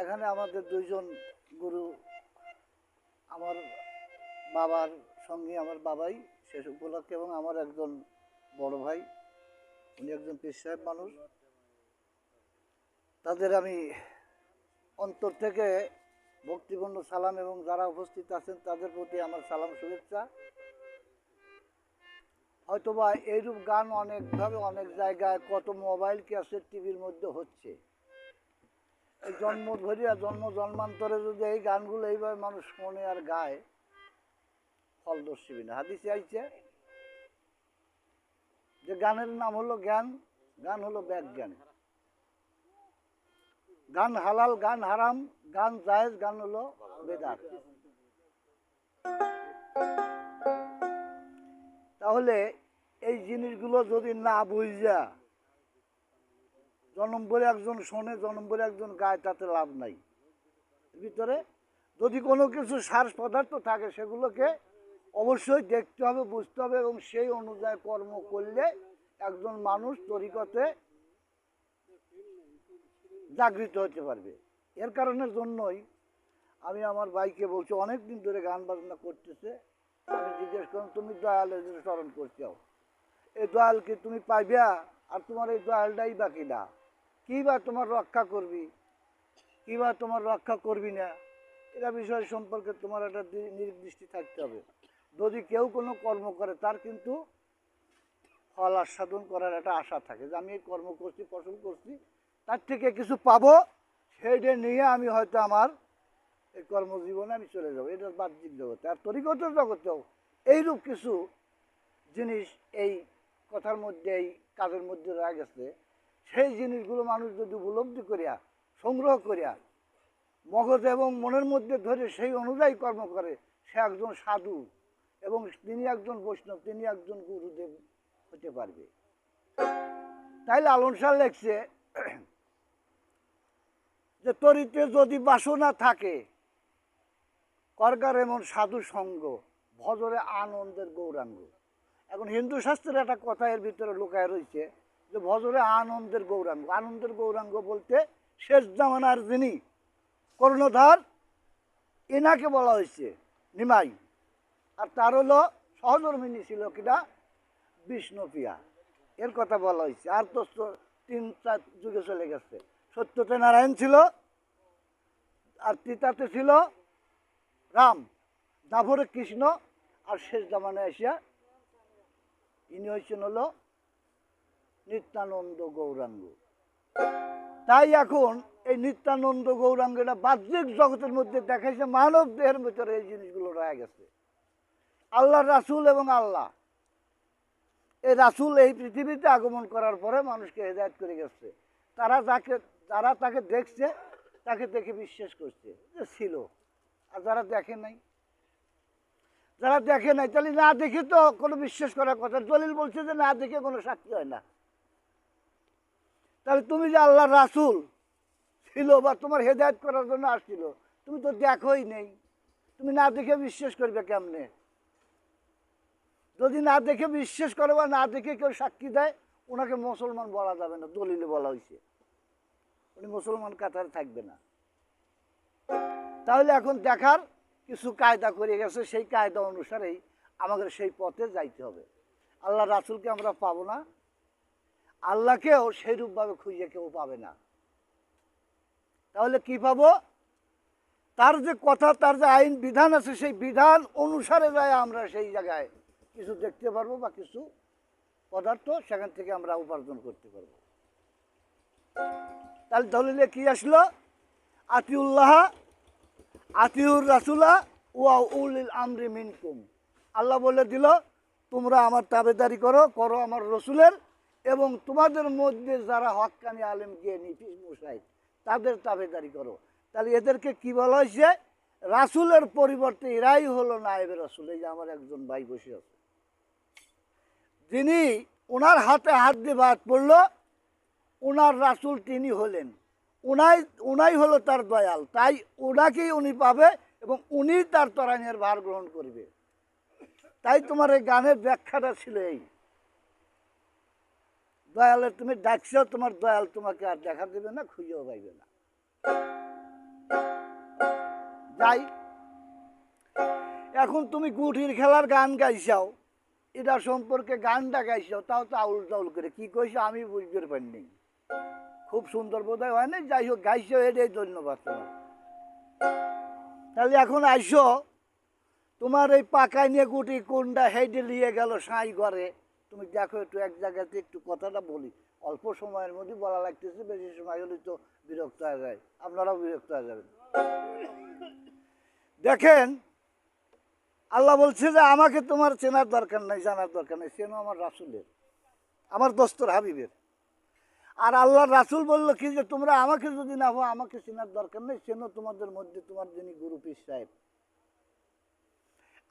এখানে আমাদের দুইজন গুরু, আমার বাবার সঙ্গে আমার বাবাই শেষ উপলক্ষে, এবং আমার একজন বড় ভাই, উনি একজন পীর সাহেব মানুষ। তাদের আমি অন্তর থেকে ভক্তিপূর্ণ সালাম, এবং যারা উপস্থিত আছেন তাদের প্রতি আমার সালাম শুভেচ্ছা। হয়তোবা এইরূপ গান অনেকভাবে অনেক জায়গায় কত মোবাইল ক্যাসেট টিভির মধ্যে হচ্ছে। এই জন্ম ধরিয়া জন্মান্তরে যদি এই গানগুলো এইভাবে মানুষ শোনে আর গায়, ফলদর্শী না। হাদিসে আইছে যে গানের নাম হলো জ্ঞান, গান হলো ব্যাজ্ঞান। গান হালাল, গান হারাম, গান জায়েজ, গান হলো বেদাত। তাহলে এই জিনিসগুলো যদি না বুঝা জন্ম করে একজন শোনে, জন্ম করে একজন গায়, তাতে লাভ নাই। ভিতরে যদি কোনো কিছু সার পদার্থ থাকে সেগুলোকে অবশ্যই দেখতে হবে, বুঝতে হবে, এবং সেই অনুযায়ী কর্ম করলে একজন মানুষ তরিকতে জাগৃত হতে পারবে। এর কারণের জন্যই আমি আমার ভাইকে বলছি, অনেক দিন ধরে গান বাজনা করতেছে, আমি জিজ্ঞেস করলাম তুমি দয়ালের স্মরণ করতে হও, এই দয়ালকে তুমি পাইবা, আর তোমার এই দয়ালটাই বা কিনা, কি বা তোমার রক্ষা করবি, কি বা তোমার রক্ষা করবি না, এটা বিষয় সম্পর্কে তোমার একটা নির্দিষ্ট থাকতে হবে। যদি কেউ কোনো কর্ম করে তার কিন্তু ফল আস্বাদন করার একটা আশা থাকে, যে আমি এই কর্ম করছি, ফসল করছি, তার থেকে কিছু পাবো, সেইটা নিয়ে আমি হয়তো আমার এই কর্মজীবনে আমি চলে যাবো। এটা বাহ্যিক জগতে। আর তরিকত জগতেও এইরূপ কিছু জিনিস এই কথার মধ্যে, এই কাজের মধ্যে রয়ে গেছে। সেই জিনিসগুলো মানুষ যদি উপলব্ধি করিয়া, সংগ্রহ করিয়া, মগজ এবং মনের মধ্যে ধরে সেই অনুযায়ী কর্ম করে, সে একজন সাধু, এবং তিনি একজন বৈষ্ণব, তিনি একজন গুরুদেব হতে পারবে। তাই লালন শাহ লেখছে যে তরিতে যদি বাসনা থাকে, করগার এমন সাধু সঙ্গ, ভজরে আনন্দের গৌরাঙ্গ। এখন হিন্দু শাস্ত্রের একটা কথা এর ভিতরে লুকায় রয়েছে, যে ভজরে আনন্দের গৌরাঙ্গ। আনন্দের গৌরাঙ্গ বলতে শেষ জামানার যিনি কর্ণধার, এনাকে বলা হয়েছে নিমাই। আর তার হলো সহধর্মিনী ছিল কিনা বিষ্ণুপ্রিয়া, এর কথা বলা হয়েছে। আর তো 3-4 যুগে চলে গেছে। সত্যতে নারায়ণ ছিল, আর তিতাতে ছিল রাম, দাভরে কৃষ্ণ, আর শেষ জামানায় এসিয়া ইনি হয়েছেন হলো নিত্যানন্দ গৌরাঙ্গ। তাই এখন এই নিত্যানন্দ গৌরাঙ্গটা বাহ্যিক জগতের মধ্যে দেখাইছে, মানব দেহের ভিতরে এই জিনিসগুলো রয়ে গেছে। আল্লাহ রাসূল এবং আল্লাহ, এই রাসূল এই পৃথিবীতে আগমন করার পরে মানুষকে হেদায়েত করে গেছে। যারা তাকে দেখছে, তাকে দেখে বিশ্বাস করছে যে ছিল। আর যারা দেখে নাই, তাহলে না দেখে তো কোনো বিশ্বাস করার কথা। দলিল বলছে যে না দেখে কোনো সাক্ষী হয় না। তাহলে তুমি যে আল্লাহর রাসূল ছিল বা তোমার হেদায়েত করার জন্য আসছিল, তুমি তো দেখোই নেই, তুমি না দেখে বিশ্বাস করবে কেমনে? যদি না দেখে বিশ্বাস করে বা না দেখে কেউ সাক্ষী দেয়, ওনাকে মুসলমান বলা যাবে না। দলিলে বলা হয়েছে উনি মুসলমান কাতারে থাকবে না। তাহলে এখন দেখার কিছু কায়দা করে গেছে, সেই কায়দা অনুসারেই আমাদের সেই পথে যাইতে হবে। আল্লাহ রাসূলকে আমরা পাবো না, আল্লাহকেও সেইরূপভাবে খুঁজে কেউ পাবে না। তাহলে কি পাবো? তার যে কথা, তার যে আইন বিধান আছে, সেই বিধান অনুসারে যায় আমরা সেই জায়গায় কিছু দেখতে পারবো, বা কিছু পদার্থ সেখান থেকে আমরা উপার্জন করতে পারবো। তাহলে দলিলে কি আসলো? আতিউল্লাহ, আতিউর রাসূলা ওয়া উলিল আমরি মিনকুম। আল্লাহ বলে দিল তোমরা আমার তাবেদারি করো, করো আমার রসুলের, এবং তোমাদের মধ্যে যারা হক্কানি আলেম জ্ঞানী পীর মুশাইখ, তাদের তাবেদারি করো। তাহলে এদেরকে কি বলা হয়েছে? রাসূলের পরিবর্তে এরাই হলো নায়েবে রাসূল। এই যে আমার একজন ভাই বসে আছে, যিনি ওনার হাতে হাত দিয়ে বাদ পড়লো, ওনার রাসূল তিনি হলেন, উনাই হলো তার দয়াল। তাই ওনাকেই উনি পাবে, এবং উনি তার তরাইনের ভার গ্রহণ করবে। তাই তোমার এই গানের ব্যাখ্যাটা ছিল এই, দয়ালের তুমি ডাকছো, তোমার দয়াল তোমাকে আর দেখা দেবে না, খুঁজেও পাইবে না। যাই, এখন তুমি গুটির খেলার গান গাইছাও, এটা সম্পর্কে গানটা গাইছাও, তাও তো আউল টাউল করে কি কইছো আমি বুঝতে পারিনি, খুব সুন্দর বোধ হয় না, যাই হোক গাইছো, এটাই ধন্যবাদ তোমার। তাহলে এখন আইসো, তোমার এই পাকায় নিয়ে গুটি কোনটা হেঁটে নিয়ে গেল সাঁই ঘরে, তুমি দেখো একটু এক জায়গাতে একটু কথাটা বলি, অল্প সময়ের মধ্যে বলা লাগতেছে, বেশি সময় হলে তো বিরক্ত হয়ে যায়, আপনারাও বিরক্ত হয়ে যাবেন। দেখেন, আল্লাহ বলছে যে আমাকে তোমার চেনার দরকার নাই, জানার দরকার নেই, চেনো আমার রাসূলের, আমার দোস্তর হাবিবের। আর আল্লাহর রাসূল বললো কি যে তোমরা আমাকে যদি না হো, আমাকে চেনার দরকার নেই, চেনো তোমাদের মধ্যে তোমার যিনি গুরু পীর সাহেব।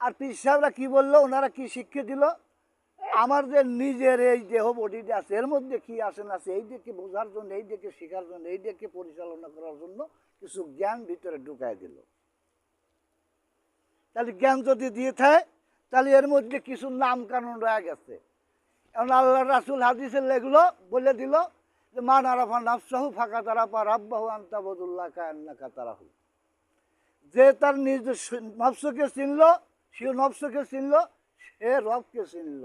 আর পীর সাহেবরা কি বললো, ওনারা কি শিক্ষা দিল, আমার যে নিজের এই দেহ বডিটা আছে, এর মধ্যে কি আছে না আছে, এই দিকে বোঝার জন্য, এই দিকে শেখার জন্য, এই দিকে পরিচালনা করার জন্য কিছু জ্ঞান ভিতরে ঢুকায় দিল। তাহলে জ্ঞান যদি দিয়ে থাকে, তাহলে এর মধ্যে কিছু নাম কানুন রয়ে গেছে। এখন আল্লাহ রাসূল হাদিসে লেগলো, বলে দিল যে মান আরাফা নাফসাহু ফাঁকা তারাপা রাব্বাহু আনতাবুদুল্লাহ কান্নাকা তারাহু। যে তার নিজ নফসকে চিনল, সে নফসকে চিনল, সে রবকে চিনল,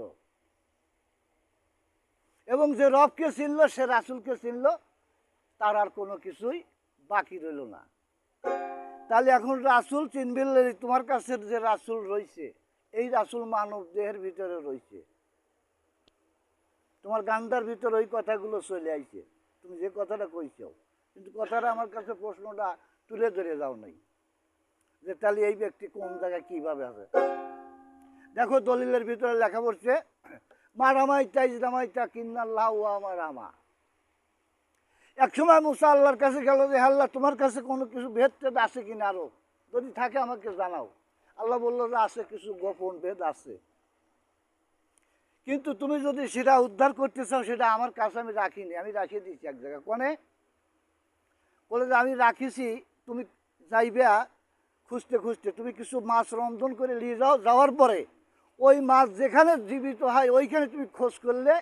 এবং যে রবকে চিনল সে রাসূলকে চিনল, তার আর কোনো কিছুই বাকি রইল না। তাহলে এখন রাসূল চিনবে, তোমার কাছে যে রাসূল রয়েছে, এই রাসূল মানব দেহের ভিতরে রয়েছে, তোমার গান্ধার ভিতরে ওই কথাগুলো চলে আইছে, তুমি যে কথাটা কইছো, কিন্তু কথাটা আমার কাছে প্রশ্নটা তুলে ধরে যাও নাই, যে তাহলে এই ব্যক্তি কোন জায়গায় কিভাবে আছে। দেখো দলিলের ভিতরে লেখা পড়ছে, মারামাইতা ইজরামাইতা কিন্নাল্লাহ আমার আমা। এক সময় মুসা আল্লাহর কাছে গেল যে আল্লাহ তোমার কাছে কোনো কিছু ভেদ টেদ আছে কিনা, আরো যদি থাকে আমাকে জানাও। আল্লাহ বললো যে আছে, কিছু গোপন ভেদ আছে, কিন্তু তুমি যদি সেটা উদ্ধার করতে চাও, সেটা আমার কাছে আমি রাখিনি, আমি রাখিয়ে দিয়েছি এক জায়গায় কোনে, বলে যে আমি রাখিছি, তুমি যাইবে খুঁজতে খুঁজতে, তুমি কিছু মাছ রন্ধন করে নিয়ে যাও, যাওয়ার পরে ওই মাছ যেখানে জীবিত হয় ওইখানে তুমি খোঁজ করলে,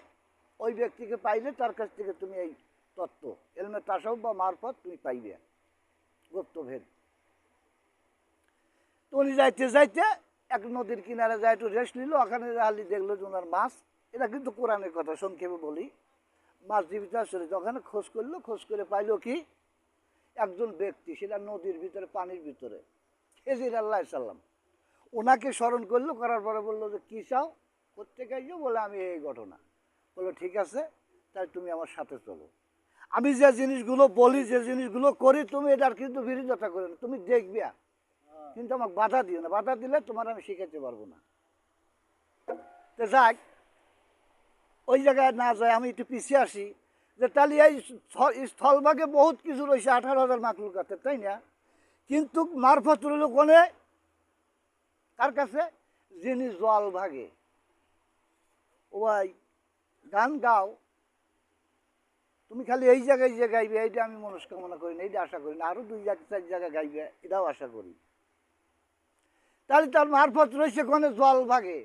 ওই ব্যক্তিকে পাইলে তার কাছ থেকে তুমি এই তত্ত্ব এলমে তাসাউফ বা মারফত তুমি পাইবে গুপ্তভেদ। তো উনি যাইতে যাইতে এক নদীর কিনারে যায়, একটু রেস্ট নিল, ওখানে আলি দেখলো যে ওনার মাছ, এটা কিন্তু কোরআনের কথা, সংক্ষেপে বলি, মাছ জীবিত আসলে ওখানে খোঁজ করলো, খোঁজ করে পাইলো কি একজন ব্যক্তি, সেটা নদীর ভিতরে, পানির ভিতরে, খেজির আল্লাহ সাল্লাম। ওনাকে স্মরণ করলো, করার পরে বললো যে কী চাও, করতে গাইছো, বলে আমি এই ঘটনা। বললো ঠিক আছে, তাই তুমি আমার সাথে চলো, আমি যে জিনিসগুলো বলি, যে জিনিসগুলো করি, তুমি এটার কিন্তু বিরোধিতা করো না, তুমি দেখবে, কিন্তু আমাকে বাধা দিও না, বাধা দিলে তোমার আমি শিখাতে পারবো না। তো যাক, ওই জায়গায় না যায়, আমি একটু পিছিয়ে আসি, যে তাহলে এই স্থলভাগে বহুত কিছু রয়েছে, 18,000 মাখলুকাতের, তাই না? কিন্তু মারফত রইল কোনে, কার কাছে, যিনি জল ভাগে। ও ভাই, গান গাও, তুমি খালি এই জায়গায় যে গাইবে, এইটা আমি মনস্কামনা করি না, এইটা আশা করি না, আরো 2-4 জায়গায় গাইবে, এটাও আশা করি। তাহলে তার মারফত রয়েছে কোনে, জল ভাগে।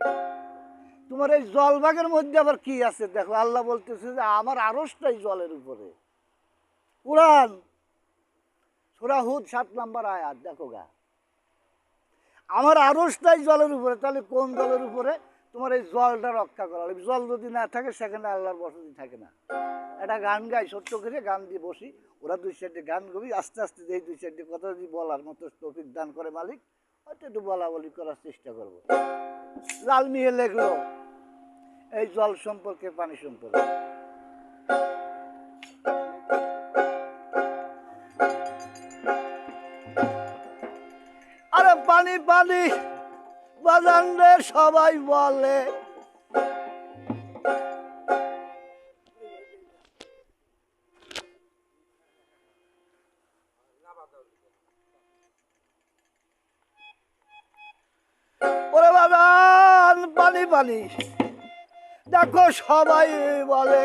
তোমার এই জল ভাগের মধ্যে আবার কি আছে দেখো, আল্লাহ বলতেছে যে আমার আরশটাই জলের উপরে। কুরআন সূরা হুদ 7 নম্বর আয়াত, দেখো গা, আমার আরশটাই জলের উপরে। তাহলে কোন জলের উপরে? তোমার এই জলটা রক্ষা করা লাগবে, জল যদি না থাকে সেখানে আল্লাহর বসতি থাকে না। একটা গান গাই, ছোট্ট করে গান দিয়ে বসি, ওরা 2-4টে গান গাবি, আস্তে আস্তে এই 2-4টে কথা যদি বলার মতো তৌফিক দান করে মালিক, হয়তো একটু বলা বলি করার চেষ্টা করবো। লাল মিহে লেখলো এই জল সম্পর্কে, পানি সম্পর্কে। আরে পানি পানি বাজান রে সবাই বলে, ওরে বাজান পানি পানি, দেখো সবাই বলে,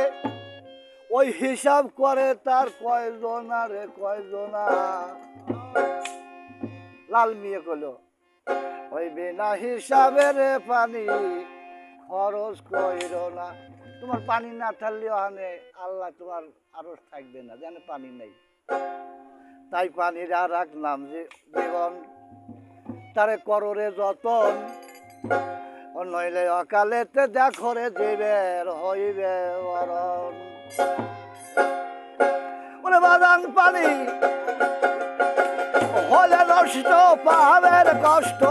ওই হিসাব করে তার কয়জনা রে কয়জনা। লাল মিয়ে কইলো ওই বিনা হিসাবের পানি খরচ কইর না। তোমার পানি না থাকলেও আনে আল্লাহ তোমার আরো থাকবে না, জানে পানি নেই। তাই পানির আর রাখলাম যে জীবন তারে কররে যতন, নইলে অকালেতে দেখরে জীবের হইবে মরণ। ওরে বাদান পানি হলে নষ্ট পাবের কষ্ট,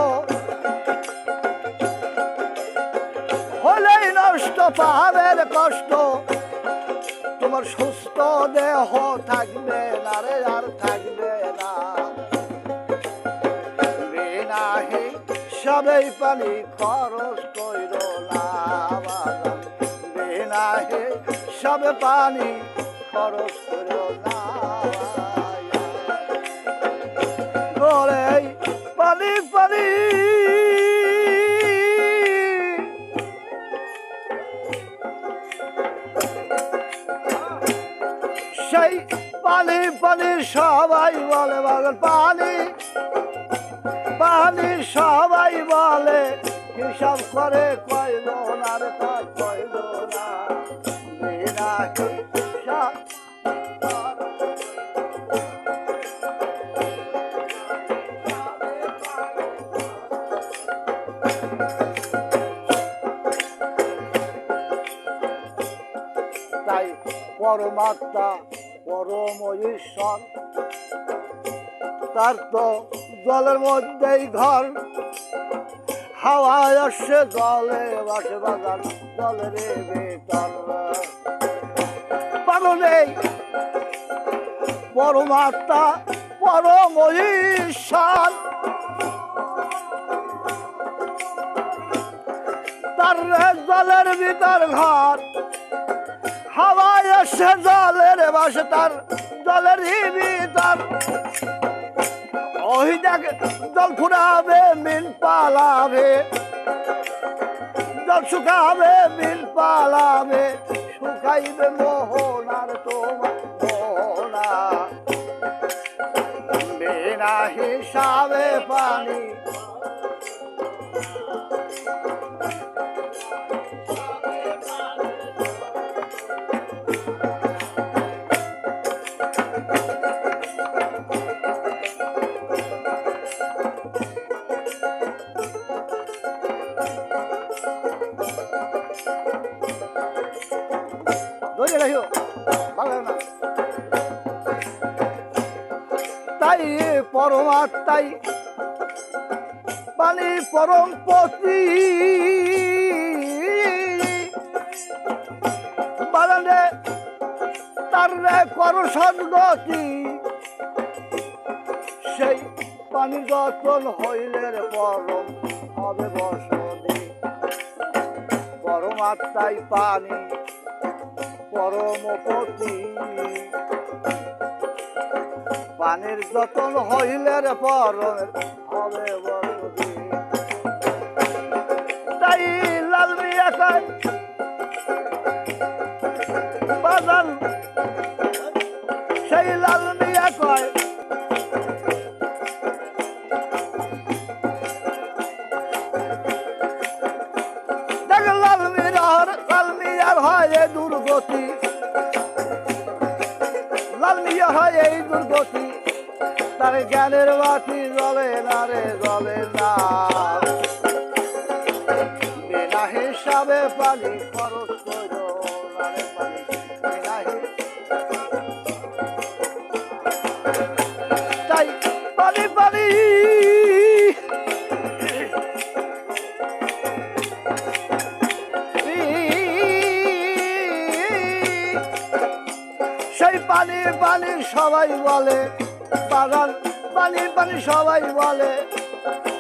হলেই নষ্ট পাবের কষ্ট, তোমার সুস্থ দেহ থাকবে না রে, আর থাকবে না। বিনা হিসাবেই পানি খরচ কইর না বাজান, বিনা হিসাবে পানি খরচ কইর না। ওরে পানি পানি সেই পানি পানি সবাই বলে বাজান, পানি পানি সবাই বলে, হিসাব করে কইল না রে, তার কইল না। বিনা হিসাব তাই পরমাত্মা পরম ঈশ্বর, তার তো জলের মধ্যেই ঘর, হাওয়ায় আসে জলে বাসে বাজার, জলের ভেতর পাগলে পরমাত্মা পরম ঈশ্বর, তার জলের ভিতর ঘর, হাওয়ায় আসে জলের বাসে, তার জলের ভিতর। ওই দেখ জল ফুরাবে মিল পালাবে, জল শুকাবে মিল পালাবে, শুকাইবে মোহনার তোমার মোহনা। বিনা হিসাবে পানি ধরে রাখিও, ভালো না। তাই পরমাত্মাই পানি পরম পতি, বাগানে তার রে কর সদ্গতি। সেই পানি যতন হইলে রে পরম হবে বসতি, পরমাত্মাই পানি পরম পতি। পানির যতন হইলে রে পরম হবে বসতি। তাই লাল মিয়া কয় বাজান, সেই লাল মিয়া কয় দেখ লাল মিয়ার হয় এই দুর্গতি, লাল মিয়া হয় এই দুর্গতি, তার জ্ঞানের বাতি জ্বলে না রে, জ্বলে না। বিনা হিসাবে পানি খরচ করো না রে, পানি বিনা তাই পানি পানি সেই পানি পানি সবাই বলে বাগান, পানি পানি সবাই বলে,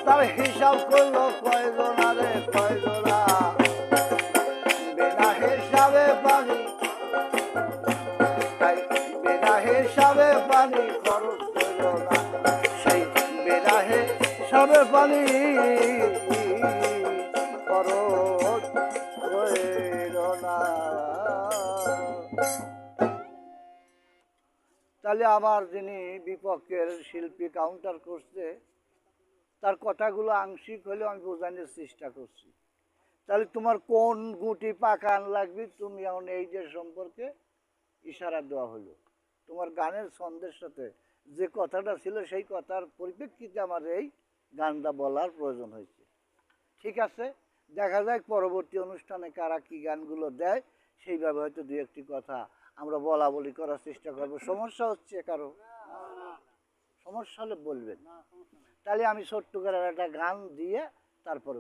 তার হিসাব করলো কয়জনা রে, কয়জনা। বিনা হিসাবে পানি, তাই বিনা হিসাবে পানি খরচ করলো না, সেই বিনা হিসাবে পানি খরচ করলো না। তাহলে আমার যিনি বিপক্ষের শিল্পী কাউন্টার করছে, তার কথাগুলো আংশিক হলেও আমি বোঝানোর চেষ্টা করছি। তাহলে তোমার কোন গুটি পাকান লাগবে, তুমি এখন এই যে সম্পর্কে ইশারা দেওয়া হলো। তোমার গানের ছন্দের সাথে যে কথাটা ছিল সেই কথার পরিপ্রেক্ষিতে আমার এই গানটা বলার প্রয়োজন হয়েছে। ঠিক আছে, দেখা যাক পরবর্তী অনুষ্ঠানে কারা কি গানগুলো দেয়, সেইভাবে হয়তো দু একটি কথা আমরা বলা বলি করার চেষ্টা করবো। সমস্যা হচ্ছে কারো? সমস্যা হলে বলবেন, তাহলে আমি ছোট্ট করে একটা গান দিয়ে তারপরে